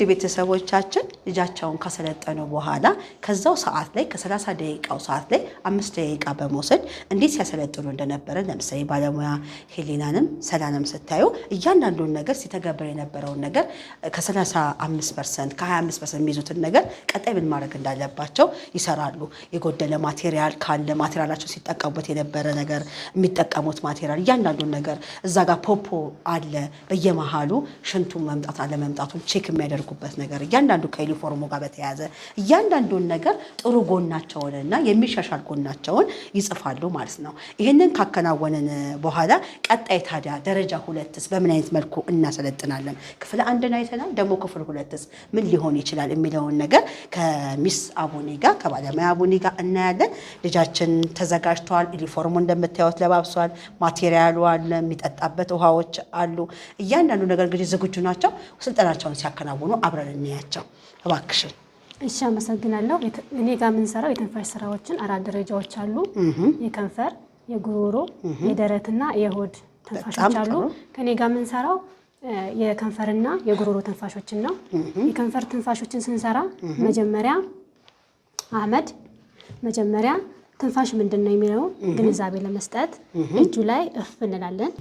ቤተሰቦቻችን ልጃቸውን ካሰለጠኑ በኋላ ከዛው ሰዓት ላይ ከ30 ደቂቃው ሰዓት ላይ 5 ደቂቃ በመውሰድ እንዴት ሲያሰለጥኑ እንደነበረ ለምሳሌ ባለሙያ ሄሌናንም ሰላንም ስታዩ እያንዳንዱን ነገር ሲተገበር የነበረውን ነገር ከ35% ከ25% የሚይዙትን ነገር ቀጣይ ምን ማድረግ እንዳለባቸው ይሰራሉ። የጎደለ ማቴሪያል ካለ ማቴሪያላቸው ሲጠቀሙበት የነበረ ነገር የሚጠቀሙት ማቴሪያል እያንዳንዱን ነገር እዛ ጋር ፖፖ አለ በየመሃሉ ሽንቱን መምጣት አለ መምጣቱን ቼክ የሚያደርጉበት ነገር እያንዳንዱ ከዩኒፎርሙ ጋር በተያያዘ እያንዳንዱን ነገር ጥሩ ጎናቸውንና የሚሻሻል ጎናቸውን ይጽፋሉ ማለት ነው። ይሄንን ካከናወንን በኋላ ቀጣይ ታዲያ ደረጃ 2ስ በምን አይነት መልኩ እናሰለጥናለን? ክፍል 1 አይተናል። ደግሞ ክፍል 2ስ ምን ሊሆን ይችላል የሚለውን ነገር ከሚስ አቡኒ ጋር ከባለሙያ አቡኒ ጋር እናያለን። ልጃችን ተዘጋጅቷል። ዩኒፎርሙ እንደምታዩት ለባብሷል። ማቴሪያሉ አለ፣ የሚጠጣበት ውሃዎች አሉ። እያንዳንዱ ነገር እንግዲህ ዝግጁ ናቸው። ስልጠናቸውን ሲያከናውኑ አብረን እናያቸው እባክሽን። እሺ አመሰግናለሁ። እኔ ጋር የምንሰራው የትንፋሽ ስራዎችን 4 ደረጃዎች አሉ። የከንፈር፣ የጉሮሮ፣ የደረትና የሆድ ትንፋሾች አሉ። ከኔ ጋር የምንሰራው የከንፈርና የጉሮሮ ትንፋሾችን ነው። የከንፈር ትንፋሾችን ስንሰራ መጀመሪያ ትንፋሽ ምንድነው የሚለው ግንዛቤ ለመስጠት እጁ ላይ እፍ እንላለን።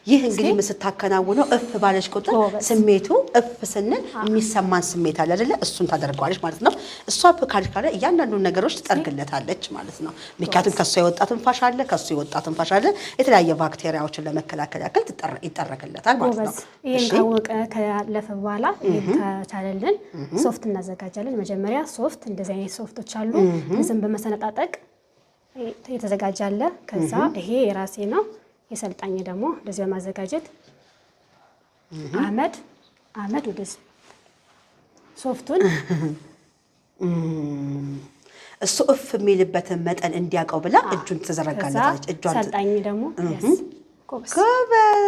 ይህ እንግዲህ ምስታከናውነው እፍ ባለሽ ቁጥር ስሜቱ እፍ ስንል የሚሰማን ስሜት አለ አይደለ? እሱን ታደርገዋለች ማለት ነው። እሷ እፍ ካልሽ ካለ እያንዳንዱ ነገሮች ትጠርግለታለች ማለት ነው። ምክንያቱም ከሷ የወጣ ትንፋሽ አለ፣ ከሱ የወጣ ትንፋሽ አለ። የተለያየ ባክቴሪያዎችን ለመከላከል ያክል ይጠረግለታል ማለት ነው። ይሄን ካወቀ ካለፈ በኋላ ከቻለልን ሶፍት እናዘጋጃለን። መጀመሪያ ሶፍት እንደዚህ አይነት ሶፍቶች አሉ። ዝም በመሰነጣጠቅ የተዘጋጃለ። ከዛ ይሄ የራሴ ነው። የሰልጣኝ ደግሞ እንደዚህ በማዘጋጀት አህመድ ወደ ሶፍቱን እሱ እፍ የሚልበትን መጠን እንዲያውቀው ብላ እጁን ተዘረጋለታለች። እጇን ሰልጣኝ ደግሞ ጎበዝ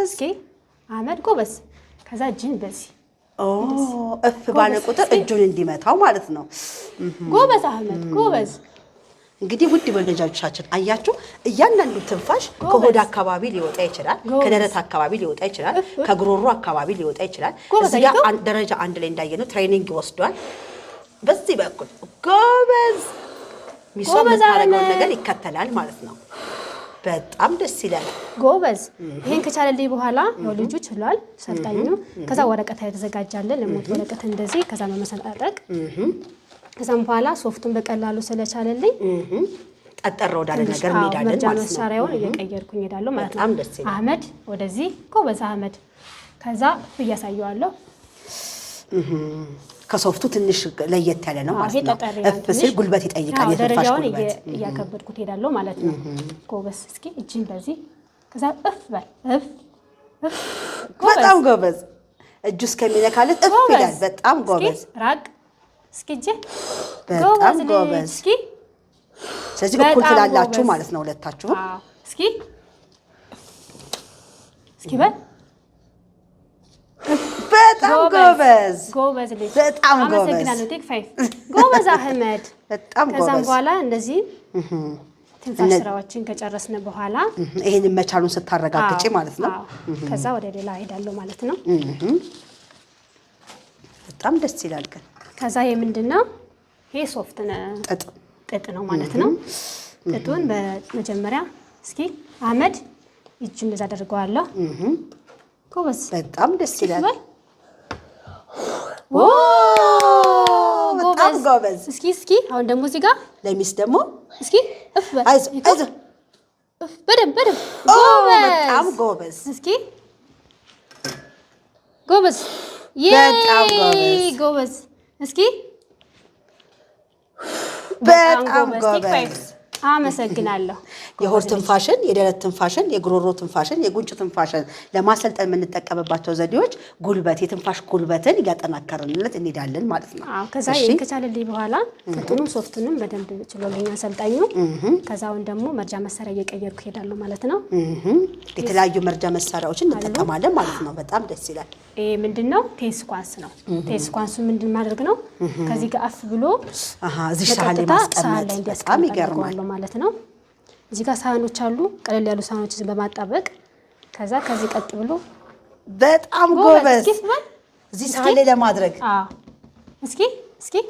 እስኪ አህመድ ጎበዝ። ከዛ እጅን በዚህ እፍ ባለ ቁጥር እጁን እንዲመታው ማለት ነው። ጎበዝ አህመድ ጎበዝ። እንግዲህ ውድ ወንጀሎቻችን አያችሁ፣ እያንዳንዱ ትንፋሽ ከሆድ አካባቢ ሊወጣ ይችላል፣ ከደረት አካባቢ ሊወጣ ይችላል፣ ከጉሮሮ አካባቢ ሊወጣ ይችላል። እዚህ ጋር ደረጃ 1 ላይ እንዳየነው ትሬኒንግ ይወስዷል። በዚህ በኩል ጎበዝ የሚሰማው ነገር ይከተላል ማለት ነው። በጣም ደስ ይላል። ጎበዝ። ይሄን ከቻለልኝ በኋላ ነው ልጁ ችሏል ሰልጣኙ። ከዛ ወረቀት ያዘጋጃለን ለሞት ወረቀት እንደዚህ ከዛ መመሰጣጠቅ ከዛም በኋላ ሶፍቱን በቀላሉ ስለቻለልኝ ጠጠር ወዳለ ነገር እንሄዳለን ማለት ነው። መሳሪያውን እየቀየርኩኝ እሄዳለሁ ማለት ነው። በጣም ደስ ይላል። አህመድ ወደዚህ ጎበዝ አህመድ። ከዛ እያሳየዋለሁ። ከሶፍቱ ትንሽ ለየት ያለ ነው ማለት ነው። እፍ ሲል ጉልበት ይጠይቃል። የትንፋሽ ጉልበት እያከበድኩት እሄዳለሁ ማለት ነው። ጎበዝ። እስኪ እጅን በዚህ ከዛ እፍ በል እፍ። በጣም ጎበዝ። እጁ እስከሚነካለት እፍ ይላል። በጣም ጎበዝ። ራቅ እስኪ እጄ በጣም ጎበዝ። እስኪ ስለዚህ እኩል ትላላችሁ ማለት ነው ሁለታችሁ። እስኪ በል በጣም ጎበዝ ልጅ በጣም ጎበዝ። አመሰግናለሁ። ቴክ 5 ጎበዝ አህመድ። በጣም ጎበዝ። ከዛም በኋላ እንደዚህ ትንፋሽ ስራዎችን ከጨረስን በኋላ ይሄንን መቻሉን ስታረጋግጪ ማለት ነው። ከዛ ወደ ሌላ ሄዳለሁ ማለት ነው። በጣም ደስ ይላል። ግን ከዛ ይሄ ምንድነው? ይሄ ሶፍት ጥጥ ነው ማለት ነው። ጥጡን በመጀመሪያ እስኪ አህመድ እጁ እንደዛ አደርገዋለሁ። ጎበዝ። በጣም ደስ ይላል። በጣም ጎበዝ። እስኪ አሁን ደግሞ እዚህ ጋር ለሚስ ደግሞ እስኪ እፍ አይዞህ በደንብ ጎበዝ። በጣም ጎበዝ። እስኪ ጎበዝ። በጣም ጎበዝ። እስኪ በጣም ጎበዝ። አመሰግናለሁ። የሆድ ትንፋሽን፣ የደረት ትንፋሽን፣ የጉሮሮ ትንፋሽን፣ የጉንጭ ትንፋሽን ለማሰልጠን የምንጠቀምባቸው ዘዴዎች ጉልበት የትንፋሽ ጉልበትን እያጠናከርንለት እንሄዳለን ማለት ነው። ከዛ ከቻለልኝ በኋላ ጥጡንም ሶፍቱንም በደንብ ችሎልኝ አሰልጣኙ። ከዛውን ደግሞ መርጃ መሳሪያ እየቀየርኩ ሄዳለሁ ማለት ነው። የተለያዩ መርጃ መሳሪያዎችን እንጠቀማለን ማለት ነው። በጣም ደስ ይላል። ይሄ ምንድነው? ቴስኳንስ ነው። ቴስኳንሱ ምንድን ማድረግ ነው? ከዚህ ጋር አፍ ብሎ እዚህ ሳህን ላይ ማስቀመጥ በጣም ይገርማል ማለት ነው። እዚህ ጋር ሳህኖች አሉ፣ ቀለል ያሉ ሳህኖችን በማጣበቅ ከዛ ከዚህ ቀጥ ብሎ በጣም ጎበዝ እዚህ ሳህን ላይ ለማድረግ እስኪ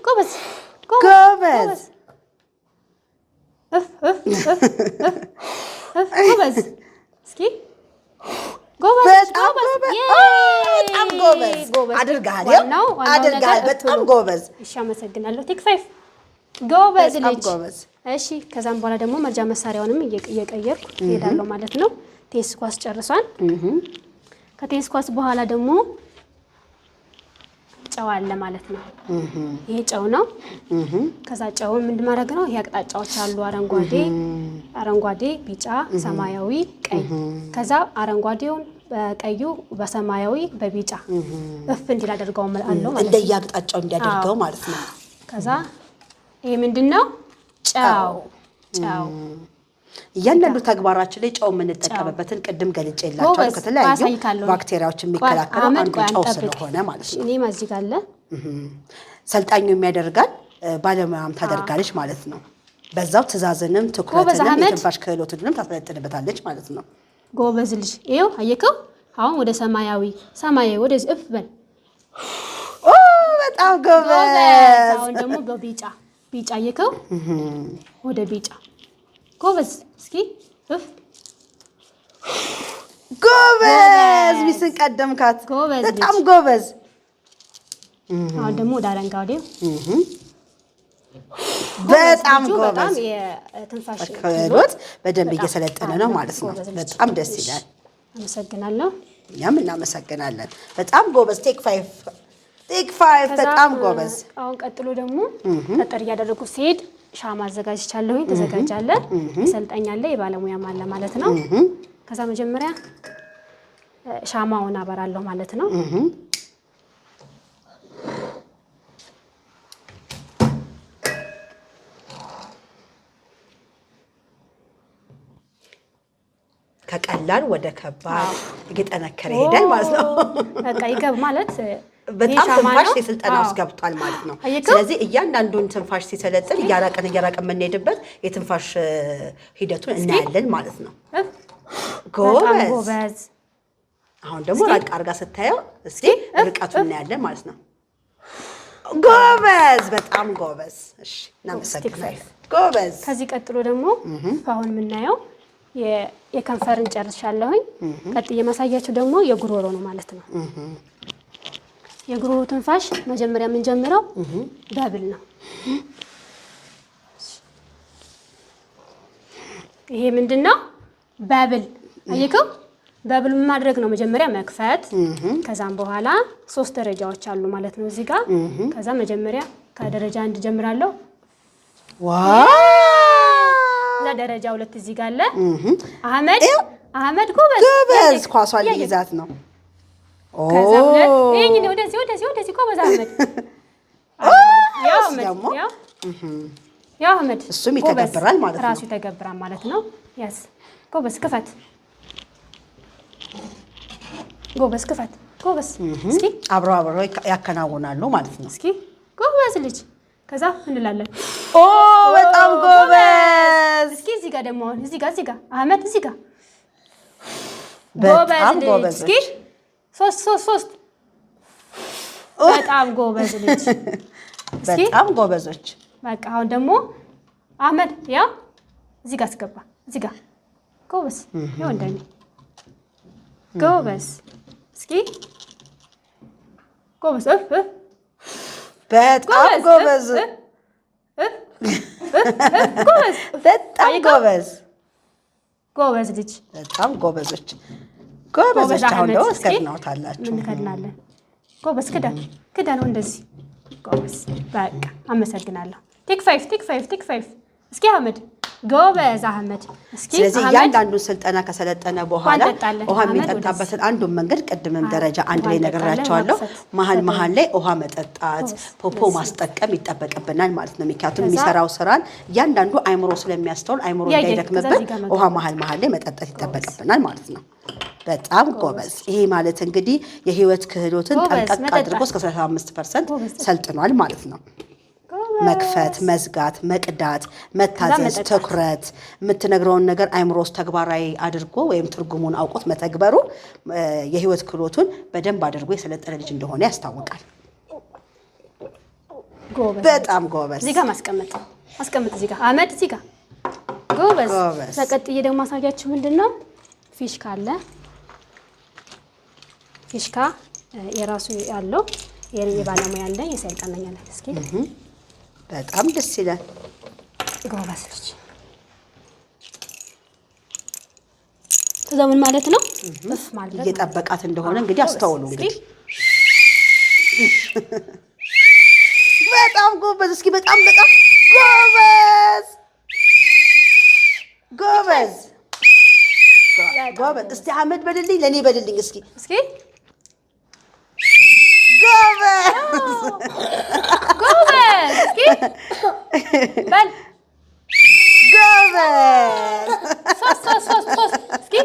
ጎበዝ ጎበዝ ጎበዝ እስኪ በጣም ጎበዝ አድርጋል። በጣም ጎበዝ። እሺ አመሰግናለሁ። ቴክ 5 ጎበዝ ልጅ። እሺ ከዛም በኋላ ደግሞ መርጃ መሳሪያውንም እየቀየርኩ እሄዳለሁ ማለት ነው። ቴኒስ ኳስ ጨርሷል። ከቴኒስ ኳስ በኋላ ደግሞ ጨው አለ ማለት ነው። ይሄ ጨው ነው። ከዛ ጨውን ምን ማድረግ ነው? ይሄ አቅጣጫዎች አሉ። አረንጓዴ፣ ቢጫ፣ ሰማያዊ፣ ቀይ። ከዛ አረንጓዴውን በቀዩ በሰማያዊ በቢጫ እንዲል አደርገው አለው ማለት ነው። እንደየአቅጣጫው እንዲያደርገው ማለት ነው። ከዛ ይሄ ምንድነው? ጨው እያንዳንዱ ተግባራችን ላይ ጨው የምንጠቀምበትን ቅድም ገልጬላችኋለሁ። ከተለያዩ ባክቴሪያዎች የሚከላከለው አንዱ ጨው ስለሆነ ማለት ነው። እኔም እዚህ ጋር አለ። ሰልጣኙ የሚያደርጋል፣ ባለሙያም ታደርጋለች ማለት ነው። በዛው ትዕዛዝንም ትኩረትንም የትንፋሽ ክህሎትንም ታሰለጥንበታለች ማለት ነው። ጎበዝ ልጅ። ይኸው አየከው። አሁን ወደ ሰማያዊ ወደዚህ እፍ በል። በጣም ጎበዝ። አሁን ደግሞ በቢጫ አየከው። ወደ ቢጫ ጎበዝ። እስኪ እፍ ጎበዝ። ሚስን ቀደምካት። በጣም ጎበዝ። አሁን ደግሞ ወደ አረንጓዴ በጣም ጎበዝ። የትንፋሽ ክህሎት በደንብ እየሰለጠነ ነው ማለት ነው። በጣም ደስ ይላል። አመሰግናለሁ። እኛም እናመሰግናለን። በጣም ጎበዝ። ቴክ 5 በጣም ጎበዝ። አሁን ቀጥሎ ደግሞ ጠጠር እያደረጉ ሲሄድ ሻማ አዘጋጅቻለሁኝ። ተዘጋጃለ። ሰልጣኛለ፣ የባለሙያም አለ ማለት ነው። ከዛ መጀመሪያ ሻማውን አበራለሁ ማለት ነው። ከቀላል ወደ ከባድ እየጠነከረ ይሄዳል ማለት ነው። በቃ ይገብ ማለት በጣም ትንፋሽ የስልጠና ውስጥ ገብቷል ማለት ነው። ስለዚህ እያንዳንዱን ትንፋሽ ሲሰለጥን እያራቀን የምንሄድበት የትንፋሽ ሂደቱን እናያለን ማለት ነው። ጎበዝ። አሁን ደግሞ ራቅ አድርጋ ስታየው እስኪ ርቀቱን እናያለን ማለት ነው። ጎበዝ፣ በጣም ጎበዝ። እሺ እናመሰግናለን። ጎበዝ። ከዚህ ቀጥሎ ደግሞ አሁን የምናየው የከንፈርን ጨርሻለሁኝ። ቀጥዬ ማሳያችሁ ደግሞ የጉሮሮ ነው ማለት ነው። የጉሮሮ ትንፋሽ መጀመሪያ የምንጀምረው በብል ነው። ይሄ ምንድነው? በብል አየከው። በብል ማድረግ ነው መጀመሪያ መክፈት። ከዛም በኋላ 3 ደረጃዎች አሉ ማለት ነው እዚህ ጋር። ከዛ መጀመሪያ ከደረጃ 1 ጀምራለሁ። ዋው! ደረጃ 2 እዚህ ጋር አለ። አህመድ ጎበዝ። ኳሷን ሊይዛት ነው። ከዛ ወደዚህ ጎበዝ አህመድ። ያው አህመድ እሱም ይተገብራል ማለት ነው። ራሱ ይተገብራል ማለት ነው። ያስ ጎበዝ ክፈት። ጎበዝ ክፈት። ጎበዝ። እስኪ አብረው ያከናውናሉ ማለት ነው። እስኪ ጎበዝ ልጅ። ከዛ እንላለን። በጣም ጎበዝ። እስኪ እዚህ ጋር ደግሞ አሁን እዚህ ጋር አህመድ እዚህ ጋር በጣም ጎበዝ። እስኪ 3 በጣም ጎበዝ ልጅ። በጣም ጎበዞች። በቃ አሁን ደግሞ አህመድ ያው እዚህ ጋር አስገባ። እዚህ ጋር ጎበዝ። ያው እንደኔ ጎበዝ። እስኪ ጎበዝ። በጣም ጎበዝ። በጣም ጎበዝ። ጎበዝ ልጅ። በጣም ጎበዞች። ጎበዞች። አሁን ደግሞ እስከድናውታላችሁ። እንከድናለን። ጎበዝ። ክዳ ነው እንደዚህ። ጎበዝ። በቃ አመሰግናለሁ። ቴክ 5 እስኪ አህመድ ጎበዝ። አህመድ እስኪ። ስለዚህ እያንዳንዱን ስልጠና ከሰለጠነ በኋላ ውሃ የሚጠጣበትን አንዱን መንገድ ቅድምም ደረጃ 1 ላይ ነግራቸዋለሁ። መሀል ላይ ውሃ መጠጣት፣ ፖፖ ማስጠቀም ይጠበቅብናል ማለት ነው። ምክንያቱም የሚሰራው ስራን እያንዳንዱ አይምሮ ስለሚያስተውል አይምሮ እንዳይደክምበት ውሃ መሀል ላይ መጠጣት ይጠበቅብናል ማለት ነው። በጣም ጎበዝ። ይሄ ማለት እንግዲህ የህይወት ክህሎትን ጠንቀቅ አድርጎ እስከ 35% ሰልጥኗል ማለት ነው። መክፈት፣ መዝጋት፣ መቅዳት፣ መታዘዝ፣ ትኩረት፣ የምትነግረውን ነገር አይምሮ ውስጥ ተግባራዊ አድርጎ ወይም ትርጉሙን አውቆት መተግበሩ የህይወት ክህሎቱን በደንብ አድርጎ የሰለጠነ ልጅ እንደሆነ ያስታውቃል። ጎበዝ በጣም ጎበዝ። እዚህ ጋር ማስቀመጥ እዚህ ጋር አመድ እዚህ ጋር ጎበዝ። ተቀጥዬ ደግሞ ማሳያችሁ ምንድነው ፊሽካ አለ። ፊሽካ የራሱ ያለው የባለሙያ አለ የሰልጣነኛ አለ። እስኪ በጣም ደስ ይላል። ጎበዝ ልጅ ምን ማለት ነው? እፍ ማለት እየጠበቃት እንደሆነ እንግዲህ አስተውሉ። እንግዲህ በጣም ጎበዝ። እስኪ በጣም ጎበዝ ጎበዝ ጎበዝ። እስቲ አህመድ በልልኝ፣ ለኔ በልልኝ። እስኪ ጎበዝ ጎበዝ። እስኪ በል ጎበዝ። ሶስት እስኪ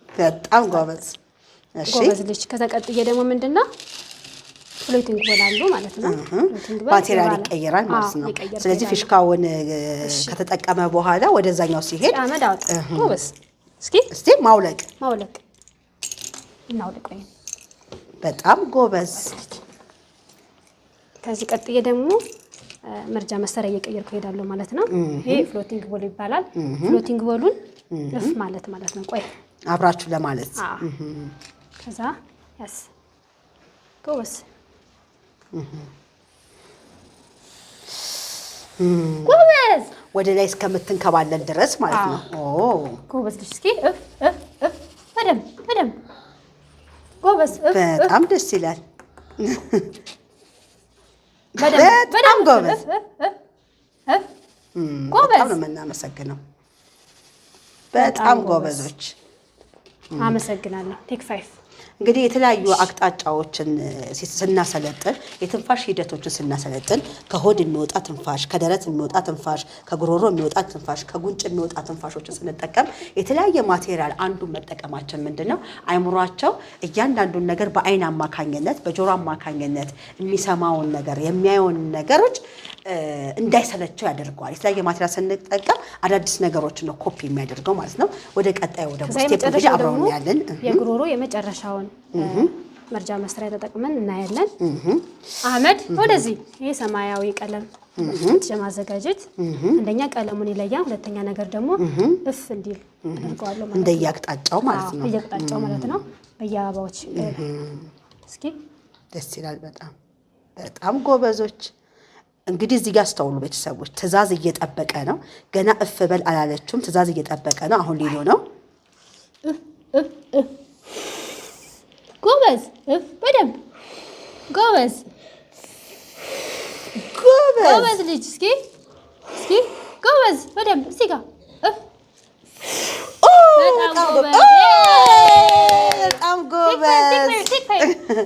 በጣም ጎበዝ። እሺ ጎበዝ ልጅ። ከዛ ቀጥዬ ደግሞ ምንድነው ፍሎቲንግ ቦላሉ ማለት ነው። ማቴሪያል ይቀየራል ማለት ነው። ስለዚህ ፊሽካውን ከተጠቀመ በኋላ ወደዛኛው ሲሄድ አመድ አውጣ። ጎበዝ። እስኪ ማውለቅ እናውልቅ። በጣም ጎበዝ። ከዚህ ቀጥዬ ደግሞ መርጃ መሳሪያ እየቀየርኩ ሄዳለሁ ማለት ነው። ይሄ ፍሎቲንግ ቦል ይባላል። ፍሎቲንግ ቦሉን እፍ ማለት ነው። ቆይ አብራችሁ ለማለት ከዛ ያስ ጎበዝ ጎበዝ ወደ ላይ እስከምትንከባለል ድረስ ማለት ነው። ጎበዝ ልጅ። እስኪ በደምብ ጎበዝ። በጣም ደስ ይላል። በጣም ጎበዝ በጣም ነው የምናመሰግነው። በጣም ጎበዞች። አመሰግናለሁ። ቴክ 5 እንግዲህ የተለያዩ አቅጣጫዎችን ስናሰለጥን የትንፋሽ ሂደቶችን ስናሰለጥን ከሆድ የሚወጣ ትንፋሽ፣ ከደረት የሚወጣ ትንፋሽ፣ ከጉሮሮ የሚወጣ ትንፋሽ፣ ከጉንጭ የሚወጣ ትንፋሾችን ስንጠቀም የተለያየ ማቴሪያል አንዱን መጠቀማችን ምንድነው አይምሯቸው እያንዳንዱን ነገር በአይን አማካኝነት በጆሮ አማካኝነት የሚሰማውን ነገር የሚያየውን ነገሮች እንዳይሰለቸው ያደርገዋል። የተለያየ ማቴሪያል ስንጠቀም አዳዲስ ነገሮችን ነው ኮፒ የሚያደርገው ማለት ነው። ወደ ቀጣዩ ደግሞ ስቴፕ እንግዲህ አብረን ያለን የጉሮሮ የመጨረሻውን መርጃ መስሪያ ተጠቅመን እናያለን። አህመድ ወደዚህ ይሄ ሰማያዊ ቀለም ማዘጋጀት አንደኛ ቀለሙን ይለያል፣ ሁለተኛ ነገር ደግሞ እፍ እንዲል አድርገዋለሁ ማለት ነው። እንደየአቅጣጫው ማለት ነው። እንደየአቅጣጫው ማለት ነው። በየአበባዎች እስኪ ደስ ይላል። በጣም ጎበዞች። እንግዲህ እዚህ ጋር አስተውሉ ቤተሰቦች፣ ትዕዛዝ እየጠበቀ ነው። ገና እፍ በል አላለችውም። ትዕዛዝ እየጠበቀ ነው። አሁን ሊሎ ነው። ጎበዝ በደንብ ጎበዝ ልጅ። እስኪ ጎበዝ በደንብ እዚህ ጋር በጣም ጎበዝ።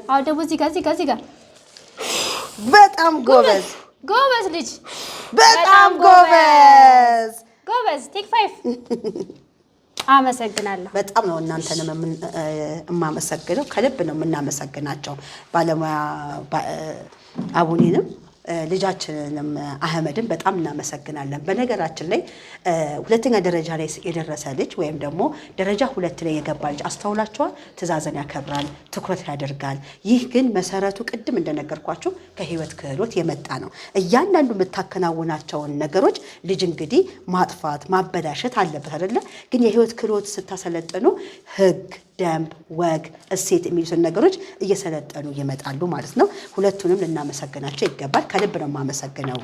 አሁን ደግሞ እዚህ ጋር በጣም ጎበዝ ልጅ። በጣም ጎበዝ። ቴክ 5 አመሰግናለሁ። በጣም ነው እናንተንም የማመሰግነው። ከልብ ነው የምናመሰግናቸው ባለሙያ አቡኔንም ልጃችንንም አህመድን በጣም እናመሰግናለን። በነገራችን ላይ ሁለተኛ ደረጃ ላይ የደረሰ ልጅ ወይም ደግሞ ደረጃ 2 ላይ የገባ ልጅ አስተውላችኋል? ትዕዛዝን ያከብራል፣ ትኩረት ያደርጋል። ይህ ግን መሰረቱ ቅድም እንደነገርኳችሁ ከህይወት ክህሎት የመጣ ነው። እያንዳንዱ የምታከናውናቸውን ነገሮች ልጅ እንግዲህ ማጥፋት ማበላሸት አለበት አይደለ? ግን የህይወት ክህሎት ስታሰለጥኑ ህግ፣ ደንብ፣ ወግ፣ እሴት የሚሉትን ነገሮች እየሰለጠኑ ይመጣሉ ማለት ነው። ሁለቱንም ልናመሰግናቸው ይገባል። ከልብ ነው የማመሰግነው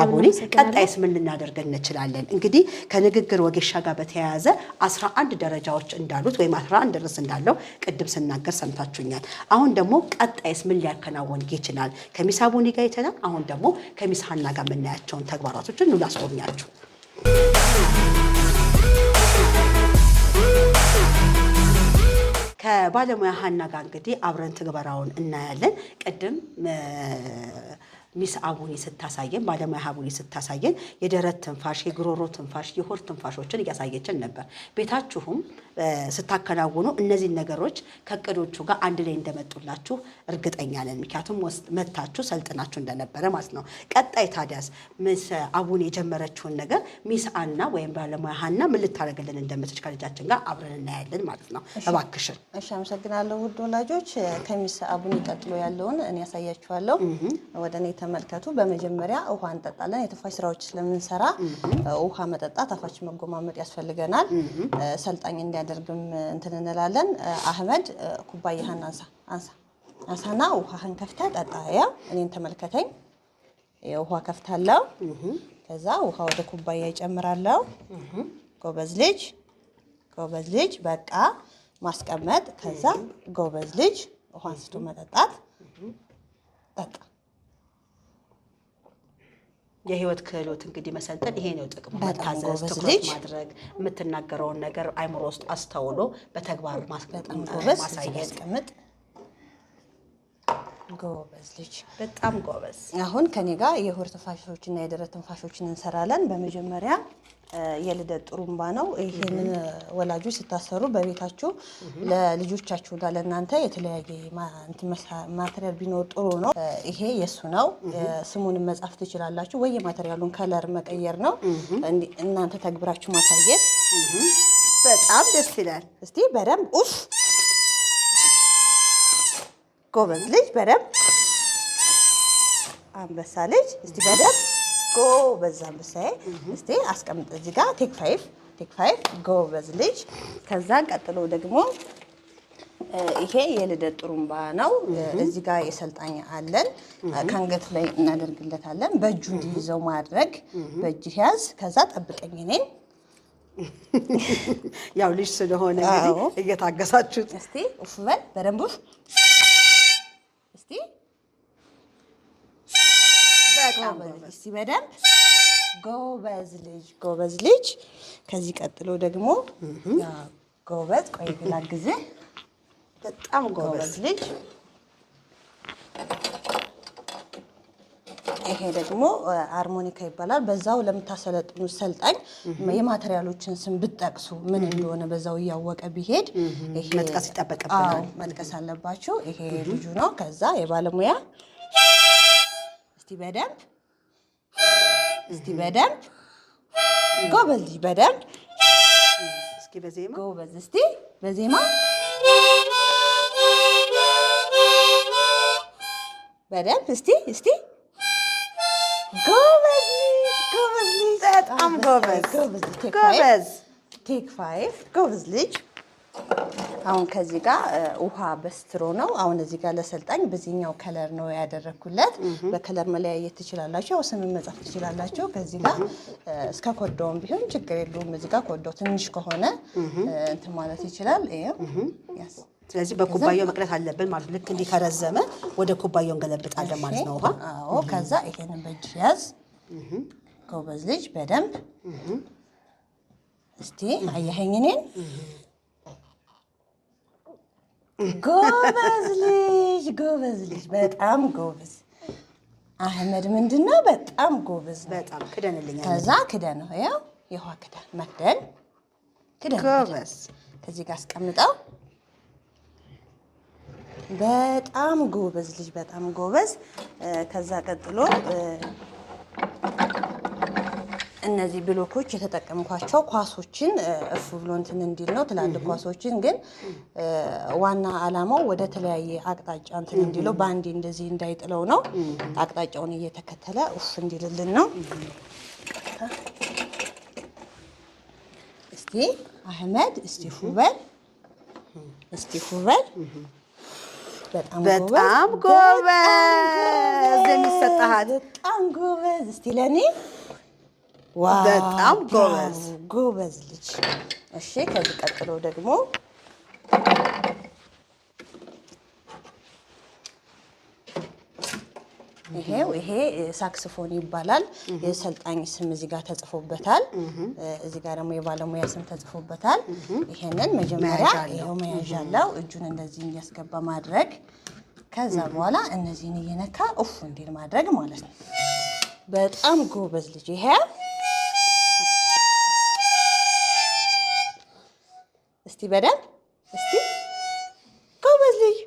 አቡኔ። ቀጣይስ ምን ልናደርግ እንችላለን? እንግዲህ ከንግግር ወጌሻ ጋር በተያያዘ 11 ደረጃዎች እንዳሉት ወይም 11 ርዕስ እንዳለው ቅድም ስናገር ሰምታችሁኛል። አሁን ደግሞ ቀጣይስ ምን ሊያከናወን ይችላል? ከሚስ አቡኔ ጋር የተናል። አሁን ደግሞ ከሚስ ሀና ጋር የምናያቸውን ተግባራቶችን ኑ ላስጎብኛችሁ። ከባለሙያ ሀና ጋር እንግዲህ አብረን ትግበራውን እናያለን። ቅድም ሚስ አቡኔ ስታሳየን ባለሙያ አቡኔ ስታሳየን የደረት ትንፋሽ፣ የጉሮሮ ትንፋሽ፣ የሆድ ትንፋሾችን እያሳየችን ነበር። ቤታችሁም ስታከናውኑ እነዚህ ነገሮች ከእቅዶቹ ጋር አንድ ላይ እንደመጡላችሁ እርግጠኛ ነን። ምክንያቱም መታችሁ ሰልጥናችሁ እንደነበረ ማለት ነው። ቀጣይ ታዲያስ ሚስ አቡኔ የጀመረችውን ነገር ሚስ አና ወይም ባለሙያ ሀና ምን ልታደርግልን እንደምትች ከልጃችን ጋር አብረን እናያለን ማለት ነው። እባክሽን። እሺ፣ አመሰግናለሁ ውድ ወላጆች። ከሚስ አቡኔ ቀጥሎ ያለውን እኔ ያሳያችኋለሁ። ወደ እኔ ተመልከቱ። በመጀመሪያ ውሃ እንጠጣለን። የትንፋሽ ስራዎች ስለምንሰራ ውሃ መጠጣት፣ አፋችን መጎማመጥ ያስፈልገናል። ሰልጣኝ እንዲያደርግም እንትን እንላለን። አህመድ ኩባያህን አንሳና ውሃህን ከፍተህ ጠጣ። ያ እኔን ተመልከተኝ። ውሃ ከፍታለሁ። ከዛ ውሃ ወደ ኩባያ ይጨምራለሁ። ጎበዝ ልጅ። በቃ ማስቀመጥ። ከዛ ጎበዝ ልጅ ውሃ አንስቶ መጠጣት። ጠጣ። የህይወት ክህሎት እንግዲህ መሰልጠን ይሄ ነው ጥቅሙ። መታዘዝ፣ ትኩረት ማድረግ፣ የምትናገረውን ነገር አይምሮ ውስጥ አስተውሎ በተግባር ማሳየት። ጎበዝ ልጅ፣ በጣም ጎበዝ። አሁን ከኔ ጋር የሆድ ትንፋሾችና የደረት ትንፋሾችን እንሰራለን። በመጀመሪያ የልደት ጥሩምባ ነው። ይሄንን ወላጆች ስታሰሩ በቤታችሁ ለልጆቻችሁና ለእናንተ የተለያየ ማቴሪያል ቢኖር ጥሩ ነው። ይሄ የሱ ነው። ስሙንም መጻፍ ትችላላችሁ ወይ የማቴሪያሉን ከለር መቀየር ነው። እናንተ ተግብራችሁ ማሳየት። በጣም ደስ ይላል። እስቲ በደንብ ኡፍ። ጎበዝ ልጅ በደንብ። አንበሳ ልጅ እስቲ በደንብ ጎበዝ አንበሳዬ። እስቲ አስቀምጥ እዚህ ጋር ቴክ ፋይቭ ጎበዝ ልጅ። ከዛ ቀጥሎ ደግሞ ይሄ የልደት ጥሩምባ ነው። እዚህ ጋር የሰልጣኝ አለን። ከአንገት ላይ እናደርግለታለን። በእጁ እንዲይዘው ማድረግ። በእጅ ያዝ። ከዛ ጠብቀኝ እኔን። ያው ልጅ ስለሆነ እንግዲህ እየታገሳችሁት። እስቲ ኡፍ በል በደንብ ኡፍ። እስቲ እስቲ በደንብ ጎበዝ ልጅ። ከዚህ ቀጥሎ ደግሞ ጎበዝ፣ ቆይ ላግዝህ። በጣም ጎበዝ ልጅ። ይሄ ደግሞ አርሞኒካ ይባላል። በዛው ለምታሰለጥኑ ሰልጣኝ የማቴሪያሎችን ስም ብትጠቅሱ ምን እንደሆነ በዛው እያወቀ ቢሄድ ይሄ መጥቀስ ይጠበቅብናል። መጥቀስ አለባችሁ። ይሄ ልጁ ነው። ከዛ የባለሙያ እስቲ በደንብ ጎበዝ ልጅ በደንብ እስኪ በዜማ ጎበዝ። እስቲ በዜማ በደንብ እስቲ ጎበዝ ልጅ በጣም ጎበዝ ቴክ ፋይቭ ጎበዝ ልጅ። አሁን ከዚህ ጋር ውሃ በስትሮ ነው። አሁን እዚህ ጋር ለሰልጣኝ በዚህኛው ከለር ነው ያደረኩለት። በከለር መለያየት ትችላላችሁ። ያው ስም መጻፍ ትችላላችሁ። ከዚህ ጋር እስከ ኮዳውም ቢሆን ችግር የለውም። እዚህ ጋር ኮዳው ትንሽ ከሆነ እንትን ማለት ይችላል። ያስ ስለዚህ በኩባያው መቅረት አለብን ማለት ልክ እንዲህ ከረዘመ ወደ ኩባያው እንገለብጣለን ማለት ነው። ውሃ አዎ። ከዛ ይሄንን በእጅ ያዝ። ጎበዝ ልጅ በደንብ እስቲ አየኸኝ እኔን። ጎበዝ ልጅ በጣም ጎበዝ። አህመድ ምንድነው በጣም ጎበዝ ነው። በጣም ክደንልኛል። ከዛ ክደን ነው ያው የውሃ ክዳን መክደን ክደን። ጎበዝ። ከዚህ ጋር አስቀምጠው። በጣም ጎበዝ ልጅ በጣም ጎበዝ። ከዛ ቀጥሎ እነዚህ ብሎኮች የተጠቀምኳቸው ኳሶችን እፍ ብሎ እንትን እንዲል ነው። ትላልቅ ኳሶችን ግን ዋና ዓላማው ወደ ተለያየ አቅጣጫ እንትን እንዲለው በአንዴ እንደዚህ እንዳይጥለው ነው። አቅጣጫውን እየተከተለ እፍ እንዲልልን ነው። እስቲ አህመድ እስቲ ሁበል በጣም ጎበዝ የሚሰጣሃል። በጣም ጎበዝ። እስቲ ለኔ በጣም ጎበዝ ልጅ። እሺ ከዚህ ቀጥሎ ደግሞ ይሄ ሳክስፎን ይባላል። የሰልጣኝ ስም እዚህ ጋር ተጽፎበታል። እዚህ ጋር ደግሞ የባለሙያ ስም ተጽፎበታል። ይሄንን መጀመሪያ ይሄው መያዣ አለው። እጁን እንደዚህ እንዲያስገባ ማድረግ። ከዛ በኋላ እነዚህን እየነካ ኡፍ እንዲል ማድረግ ማለት ነው። በጣም ጎበዝ ልጅ። ይሄ እስቲ በደንብ እስቲ ጎበዝ ልጅ።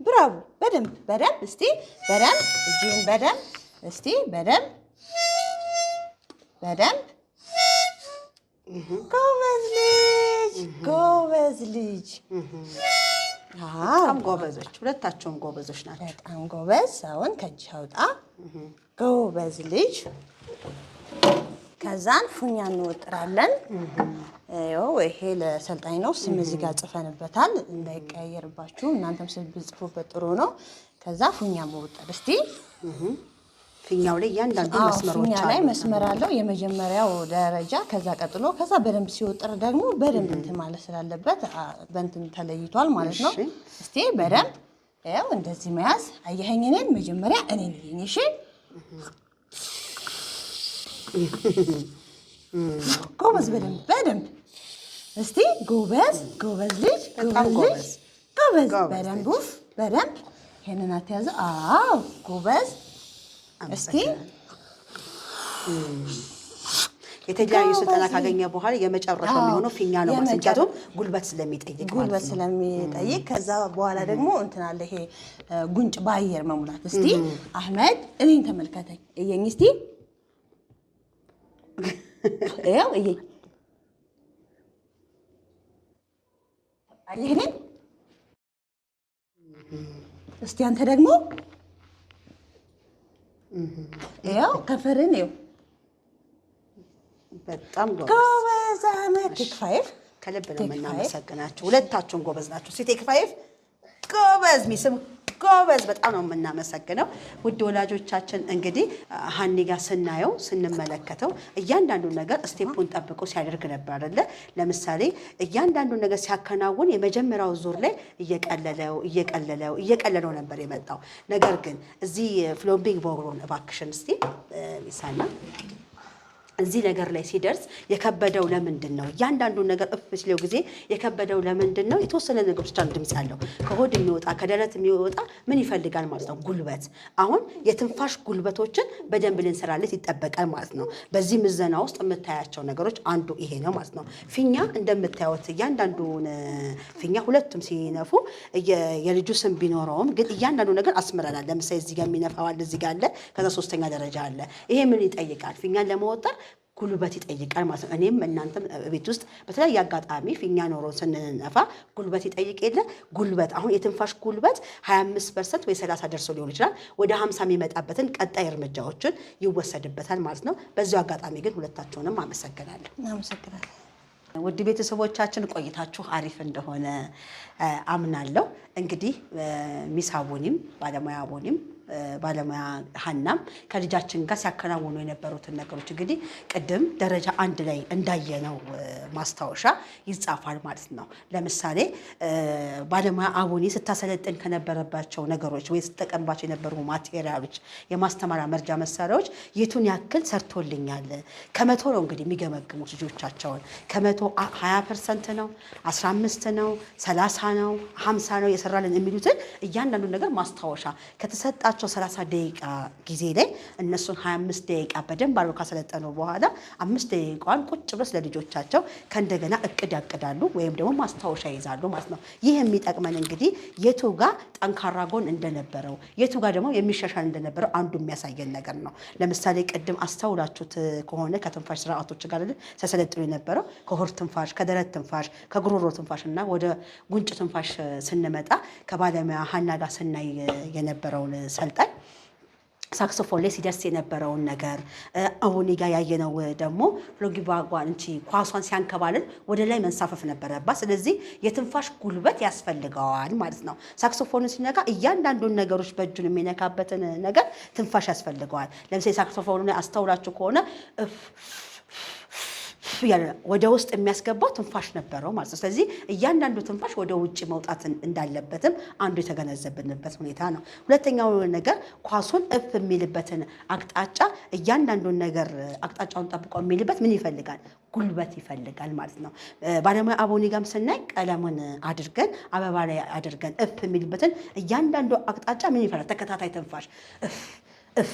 ብራቮ። በደንብ እስቲ በደንብ እጅን በደንብ እስቲ በደንብ ጎበዝ ልጅ። በጣም ጎበዞች፣ ሁለታቸውም ጎበዞች ናቸው። በጣም ጎበዝ። አሁን ከእጅ አውጣ። ጎበዝ ልጅ። ከዛን ፉኛ እንወጥራለን። ይሄ ለሰልጣኝ ነው። ስም እዚህ ጋር ጽፈንበታል እንዳይቀያየርባችሁ፣ እናንተም ስትጽፉበት ጥሩ ነው። ከዛ ፉኛ መወጠር እስቲ ፊኛው ላይ እያንዳንዱ መስመሮች ፊኛ ላይ መስመር አለው የመጀመሪያው ደረጃ። ከዛ ቀጥሎ ከዛ በደንብ ሲወጥር ደግሞ በደንብ እንትን ማለት ስላለበት በእንትን ተለይቷል ማለት ነው። እስቲ በደንብ ያው እንደዚህ መያዝ። አየኸኝ? እኔን መጀመሪያ እኔን ይሄኝ። እሺ ጎበዝ፣ በደንብ እስቲ ጎበዝ ልጅ፣ ጎበዝ። በደንብ በደንብ ይሄንን አትያዘ። አዎ ጎበዝ። እስቲ የተለያዩ ስልጠና ካገኘ በኋላ የመጨረሻው የሚሆነው ፊኛ ነው። ምክንያቱም ጉልበት ስለሚጠይቅ ከዛ በኋላ ደግሞ እንትን አለ ይሄ ጉንጭ በአየር መሙላት። እስቲ አህመድ እኔን ተመልከተኝ፣ እየኝ እስቲ ያው እየኝ። አየህኔ? እስቲ አንተ ደግሞ ያው ከንፈርን ያው በጣም ጎበዝ አህመድ። ቴክ ፋይቭ። ከልብ ነው የምናመሰግናችሁ። ሁለታችሁም ጎበዝ ናችሁ። ቴክ ፋይቭ። ጎበዝ ሚስም ጎበዝ። በጣም ነው የምናመሰግነው። ውድ ወላጆቻችን እንግዲህ ሀኒ ጋር ስንመለከተው እያንዳንዱን ነገር ስቴፑን ጠብቆ ሲያደርግ ነበር አይደለ? ለምሳሌ እያንዳንዱን ነገር ሲያከናውን የመጀመሪያው ዙር ላይ እየቀለለው ነበር የመጣው። ነገር ግን እዚህ ፍሎምቢንግ ቦግሮን እባክሽን እስቲ ሚሳና እዚህ ነገር ላይ ሲደርስ የከበደው ለምንድን ነው? እያንዳንዱን ነገር ሲለው ጊዜ የከበደው ለምንድን ነው? የተወሰነ ነገሮች ብቻ ድምጽ ያለው ከሆድ የሚወጣ ከደረት የሚወጣ ምን ይፈልጋል ማለት ነው? ጉልበት። አሁን የትንፋሽ ጉልበቶችን በደንብ ልንሰራለት ይጠበቃል ማለት ነው። በዚህ ምዘና ውስጥ የምታያቸው ነገሮች አንዱ ይሄ ነው ማለት ነው። ፊኛ እንደምታዩት እያንዳንዱን ፊኛ ሁለቱም ሲነፉ የልጁ ስም ቢኖረውም ግን እያንዳንዱ ነገር አስምረናል። ለምሳሌ እዚህ ጋር የሚነፋው አለ፣ እዚህ ጋር አለ፣ ከዛ ሶስተኛ ደረጃ አለ። ይሄ ምን ይጠይቃል? ፊኛን ለመወጠር ጉልበት ይጠይቃል ማለት ነው። እኔም እናንተም ቤት ውስጥ በተለያየ አጋጣሚ ፊኛ ኖሮ ስንነፋ ጉልበት ይጠይቅ የለ? ጉልበት አሁን የትንፋሽ ጉልበት 25% ወይ 30 ደርሶ ሊሆን ይችላል። ወደ 50 የሚመጣበትን ቀጣይ እርምጃዎችን ይወሰድበታል ማለት ነው። በዚሁ አጋጣሚ ግን ሁለታቸውንም አመሰግናለሁ። ውድ ቤተሰቦቻችን ቆይታችሁ አሪፍ እንደሆነ አምናለሁ። እንግዲህ ሚስ አቦኒም ባለሙያ አቦኒም ባለሙያ ሀናም ከልጃችን ጋር ሲያከናውኑ የነበሩትን ነገሮች እንግዲህ ቅድም ደረጃ 1 ላይ እንዳየነው ማስታወሻ ይጻፋል ማለት ነው። ለምሳሌ ባለሙያ አቦኒ ስታሰለጥን ከነበረባቸው ነገሮች ወይ ስትጠቀምባቸው የነበሩ ማቴሪያሎች፣ የማስተማሪያ መርጃ መሳሪያዎች የቱን ያክል ሰርቶልኛል ከመቶ ነው እንግዲህ የሚገመግሙት ልጆቻቸውን። ከመቶ 20% ነው፣ 15 ነው፣ 30 ነው፣ 50 ነው የሰራልን የሚሉትን እያንዳንዱ ነገር ማስታወሻ ከተሰጣቸው 30 ደቂቃ ጊዜ ላይ እነሱን 25 ደቂቃ በደንብ አድርገው ካሰለጠኑ በኋላ 5 ደቂቃዋን ቁጭ ብለው ለልጆቻቸው ከእንደገና እቅድ ያቅዳሉ ወይም ደግሞ ማስታወሻ ይይዛሉ ማለት ነው። ይህ የሚጠቅመን እንግዲህ የቱ ጋር ጠንካራ ጎን እንደነበረው የቱ ጋር ደግሞ የሚሻሻል እንደነበረው አንዱ የሚያሳየን ነገር ነው። ለምሳሌ ቅድም አስተውላችሁት ከሆነ ከትንፋሽ ስርዓቶች ጋር ሲያሰለጥኑ የነበረው ከሆድ ትንፋሽ፣ ከደረት ትንፋሽ፣ ከጉሮሮ ትንፋሽ እና ወደ ጉንጭ ትንፋሽ ስንመጣ ከባለሙያ ሀና ጋር ስናይ የነበረውን ሰልጣኝ ሳክሶፎን ላይ ሲደርስ የነበረውን ነገር አሁን ጋር ያየነው ደግሞ ፍሎጊባጓን እንቺ ኳሷን ሲያንከባልን ወደ ላይ መንሳፈፍ ነበረባት። ስለዚህ የትንፋሽ ጉልበት ያስፈልገዋል ማለት ነው። ሳክሶፎኑን ሲነካ እያንዳንዱን ነገሮች በእጁን የሚነካበትን ነገር ትንፋሽ ያስፈልገዋል። ለምሳሌ ሳክሶፎኑ ላይ አስተውላችሁ ከሆነ ወደ ውስጥ የሚያስገባው ትንፋሽ ነበረው ማለት ነው። ስለዚህ እያንዳንዱ ትንፋሽ ወደ ውጭ መውጣት እንዳለበትም አንዱ የተገነዘብንበት ሁኔታ ነው። ሁለተኛው ነገር ኳሱን እፍ የሚልበትን አቅጣጫ እያንዳንዱን ነገር አቅጣጫውን ጠብቆ የሚልበት ምን ይፈልጋል? ጉልበት ይፈልጋል ማለት ነው። ባለሙያ አቦኒ ጋም ስናይ ቀለሙን አድርገን አበባ ላይ አድርገን እፍ የሚልበትን እያንዳንዱ አቅጣጫ ምን ይፈልጋል? ተከታታይ ትንፋሽ እፍ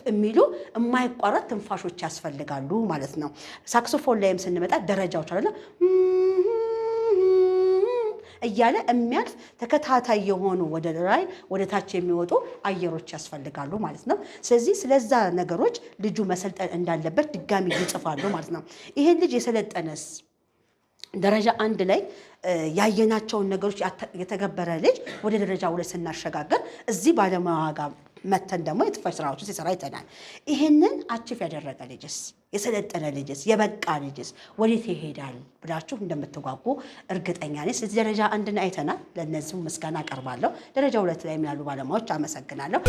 የሚሉ የማይቋረጥ ትንፋሾች ያስፈልጋሉ ማለት ነው። ሳክሶፎን ላይም ስንመጣ ደረጃዎች አለ እያለ የሚያልፍ ተከታታይ የሆኑ ወደ ላይ ወደ ታች የሚወጡ አየሮች ያስፈልጋሉ ማለት ነው። ስለዚህ ስለዛ ነገሮች ልጁ መሰልጠን እንዳለበት ድጋሚ ይጽፋሉ ማለት ነው። ይሄን ልጅ የሰለጠነስ ደረጃ 1 ላይ ያየናቸውን ነገሮች የተገበረ ልጅ ወደ ደረጃ 2 ስናሸጋገር እዚህ ባለሙያ ጋር መተን ደግሞ የትንፋሽ ስራዎችን ሲሰራ አይተናል። ይህንን አቺፍ ያደረገ ልጅስ፣ የሰለጠነ ልጅስ፣ የበቃ ልጅስ ወዴት ይሄዳል ብላችሁ እንደምትጓጉ እርግጠኛ ነኝ። ስለዚህ ደረጃ 1ን አይተናል። ለእነዚህም ምስጋና አቀርባለሁ። ደረጃ 2 ላይ ያሉ ባለሙያዎች አመሰግናለሁ።